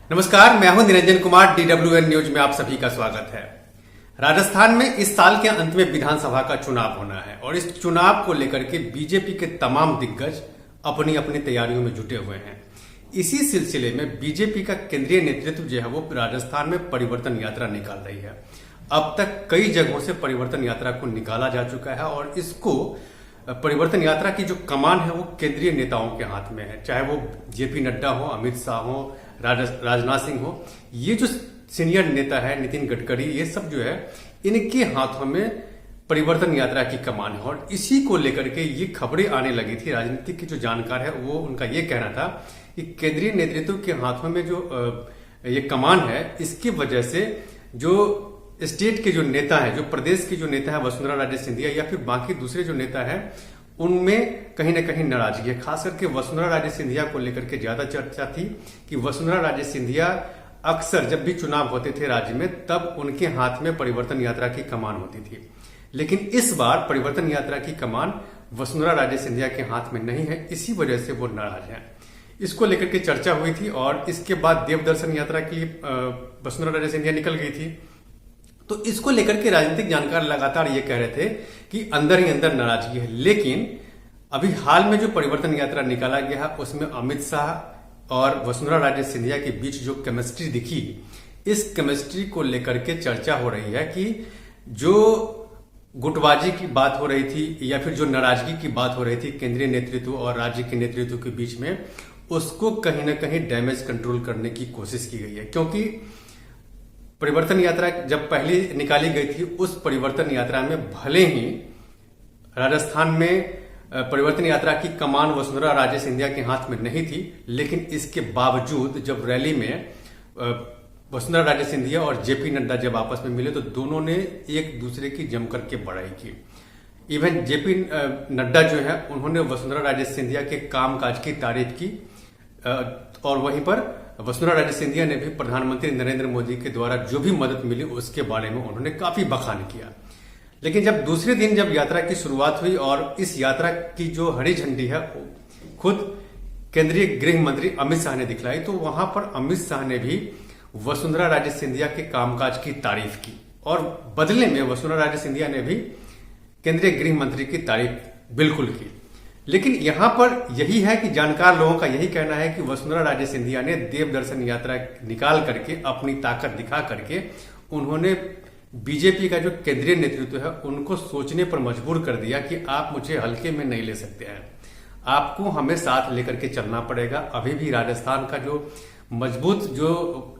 नमस्कार, मैं हूं निरंजन कुमार। DWN न्यूज में आप सभी का स्वागत है। राजस्थान में इस साल के अंत में विधानसभा का चुनाव होना है और इस चुनाव को लेकर के बीजेपी के तमाम दिग्गज अपनी अपनी तैयारियों में जुटे हुए हैं। इसी सिलसिले में बीजेपी का केंद्रीय नेतृत्व जो है वो राजस्थान में परिवर्तन यात्रा निकाल रही है। अब तक कई जगहों से परिवर्तन यात्रा को निकाला जा चुका है और इसको परिवर्तन यात्रा की जो कमान है वो केंद्रीय नेताओं के हाथ में है, चाहे वो जेपी नड्डा हो, अमित शाह हो, राजनाथ सिंह हो। ये जो सीनियर नेता है नितिन गडकरी, ये सब जो है इनके हाथों में परिवर्तन यात्रा की कमान है और इसी को लेकर के ये खबरें आने लगी थी। राजनीतिक की जो जानकार है वो उनका ये कहना था कि केंद्रीय नेतृत्व के हाथों में जो ये कमान है, इसकी वजह से जो स्टेट के जो नेता है, जो प्रदेश के जो नेता है वसुंधरा राजे सिंधिया या फिर बाकी दूसरे जो नेता है, उनमें कहीं ना कहीं नाराजगी है। खास करके वसुंधरा राजे सिंधिया को लेकर के ज्यादा चर्चा थी कि वसुंधरा राजे सिंधिया अक्सर जब भी चुनाव होते थे राज्य में, तब उनके हाथ में परिवर्तन यात्रा की कमान होती थी। लेकिन इस बार परिवर्तन यात्रा की कमान वसुंधरा राजे सिंधिया के हाथ में नहीं है, इसी वजह से वो नाराज हैं। इसको लेकर के चर्चा हुई थी और इसके बाद देवदर्शन यात्रा के लिए वसुंधरा राजे सिंधिया निकल गई थी। तो इसको लेकर के राजनीतिक जानकार लगातार ये कह रहे थे कि अंदर ही अंदर नाराजगी है। लेकिन अभी हाल में जो परिवर्तन यात्रा निकाला गया है उसमें अमित शाह और वसुंधरा राजे सिंधिया के बीच जो केमिस्ट्री दिखी, इस केमिस्ट्री को लेकर के चर्चा हो रही है कि जो गुटबाजी की बात हो रही थी या फिर जो नाराजगी की बात हो रही थी केंद्रीय नेतृत्व और राज्य के नेतृत्व के बीच में, उसको कहीं ना कहीं डैमेज कंट्रोल करने की कोशिश की गई है। क्योंकि परिवर्तन यात्रा जब पहली निकाली गई थी, उस परिवर्तन यात्रा में भले ही राजस्थान में परिवर्तन यात्रा की कमान वसुंधरा राजे सिंधिया के हाथ में नहीं थी, लेकिन इसके बावजूद जब रैली में वसुंधरा राजे सिंधिया और जेपी नड्डा जब आपस में मिले तो दोनों ने एक दूसरे की जमकर के बड़ाई की। इवन जेपी नड्डा जो है उन्होंने वसुंधरा राजे सिंधिया के कामकाज की तारीफ की और वहीं पर वसुंधरा राजे सिंधिया ने भी प्रधानमंत्री नरेंद्र मोदी के द्वारा जो भी मदद मिली उसके बारे में उन्होंने काफी बखान किया। लेकिन जब दूसरे दिन जब यात्रा की शुरुआत हुई और इस यात्रा की जो हरी झंडी है खुद केंद्रीय गृह मंत्री अमित शाह ने दिखलाई, तो वहां पर अमित शाह ने भी वसुंधरा राजे सिंधिया के कामकाज की तारीफ की और बदले में वसुंधरा राजे सिंधिया ने भी केंद्रीय गृह मंत्री की तारीफ बिल्कुल की। लेकिन यहां पर यही है कि जानकार लोगों का यही कहना है कि वसुंधरा राजे सिंधिया ने देवदर्शन यात्रा निकाल करके अपनी ताकत दिखा करके उन्होंने बीजेपी का जो केंद्रीय नेतृत्व है उनको सोचने पर मजबूर कर दिया कि आप मुझे हल्के में नहीं ले सकते हैं, आपको हमें साथ लेकर के चलना पड़ेगा। अभी भी राजस्थान का जो मजबूत जो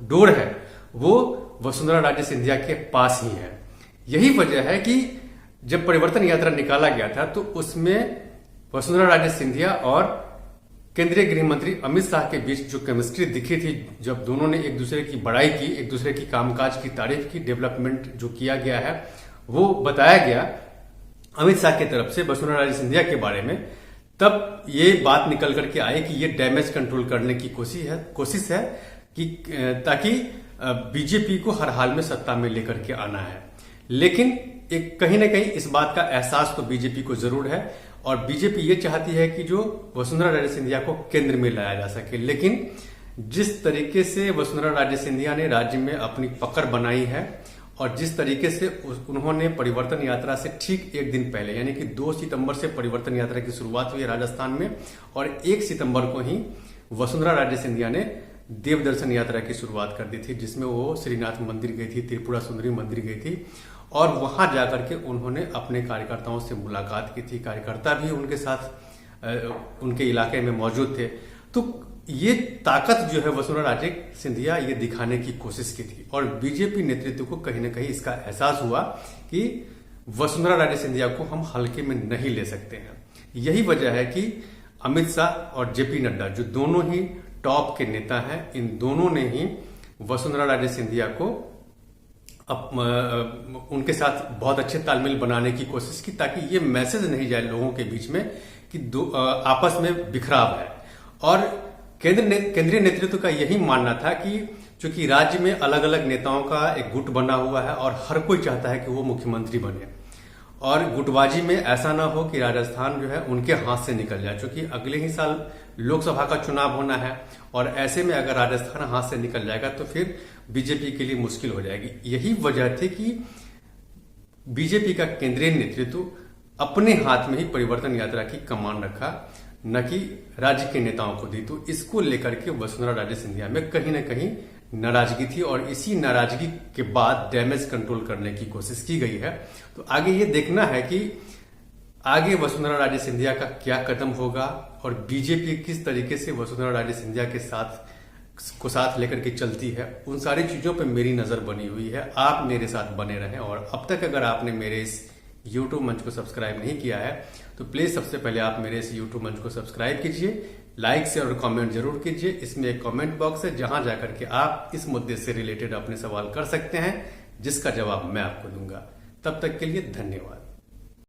डोर है वो वसुंधरा राजे सिंधिया के पास ही है। यही वजह है कि जब परिवर्तन यात्रा निकाला गया था तो उसमें वसुंधरा राजे सिंधिया और केंद्रीय गृह मंत्री अमित शाह के बीच जो केमिस्ट्री दिखी थी, जब दोनों ने एक दूसरे की बड़ाई की, एक दूसरे की कामकाज की तारीफ की, डेवलपमेंट जो किया गया है वो बताया गया अमित शाह की तरफ से वसुंधरा राजे सिंधिया के बारे में, तब ये बात निकल करके आई कि ये डैमेज कंट्रोल करने की कोशिश है कि ताकि बीजेपी को हर हाल में सत्ता में लेकर के आना है। लेकिन एक कहीं ना कहीं इस बात का एहसास तो बीजेपी को जरूर है और बीजेपी ये चाहती है कि जो वसुंधरा राजे सिंधिया को केंद्र में लाया जा सके। लेकिन जिस तरीके से वसुंधरा राजे सिंधिया ने राज्य में अपनी पकड़ बनाई है और जिस तरीके से उन्होंने परिवर्तन यात्रा से ठीक एक दिन पहले यानी कि 2 सितंबर से परिवर्तन यात्रा की शुरुआत हुई है राजस्थान में और 1 सितंबर को ही वसुंधरा राजे सिंधिया ने देवदर्शन यात्रा की शुरुआत कर दी थी, जिसमें वो श्रीनाथ मंदिर गई थी, त्रिपुरा सुंदरी मंदिर गई थी और वहां जाकर के उन्होंने अपने कार्यकर्ताओं से मुलाकात की थी। कार्यकर्ता भी उनके साथ उनके इलाके में मौजूद थे। तो ये ताकत जो है वसुंधरा राजे सिंधिया ये दिखाने की कोशिश की थी और बीजेपी नेतृत्व को कहीं ना कहीं इसका एहसास हुआ कि वसुंधरा राजे सिंधिया को हम हल्के में नहीं ले सकते हैं। यही वजह है कि अमित शाह और जेपी नड्डा जो दोनों ही टॉप के नेता हैं, इन दोनों ने ही वसुंधरा राजे सिंधिया को उनके साथ बहुत अच्छे तालमेल बनाने की कोशिश की ताकि ये मैसेज नहीं जाए लोगों के बीच में कि आपस में बिखराव है। और केंद्रीय नेतृत्व का यही मानना था कि चूंकि राज्य में अलग अलग नेताओं का एक गुट बना हुआ है और हर कोई चाहता है कि वो मुख्यमंत्री बने और गुटबाजी में ऐसा ना हो कि राजस्थान जो है उनके हाथ से निकल जाए, क्योंकि अगले ही साल लोकसभा का चुनाव होना है और ऐसे में अगर राजस्थान हाथ से निकल जाएगा तो फिर बीजेपी के लिए मुश्किल हो जाएगी। यही वजह थी कि बीजेपी का केंद्रीय नेतृत्व अपने हाथ में ही परिवर्तन यात्रा की कमान रखा, न कि राज्य के नेताओं को दी। तो इसको लेकर के वसुंधरा राजे सिंधिया में कहीं ना कहीं नाराजगी थी और इसी नाराजगी के बाद डैमेज कंट्रोल करने की कोशिश की गई है। तो आगे ये देखना है कि आगे वसुंधरा राजे सिंधिया का क्या कदम होगा और बीजेपी किस तरीके से वसुंधरा राजे सिंधिया के साथ लेकर के चलती है। उन सारी चीजों पर मेरी नजर बनी हुई है। आप मेरे साथ बने रहें और अब तक अगर आपने मेरे इस YouTube मंच को सब्सक्राइब नहीं किया है तो प्लीज सबसे पहले आप मेरे इस YouTube मंच को सब्सक्राइब कीजिए, लाइक शेयर और कमेंट जरूर कीजिए। इसमें एक कमेंट बॉक्स है जहां जाकर के आप इस मुद्दे से रिलेटेड अपने सवाल कर सकते हैं जिसका जवाब मैं आपको दूंगा। तब तक के लिए धन्यवाद।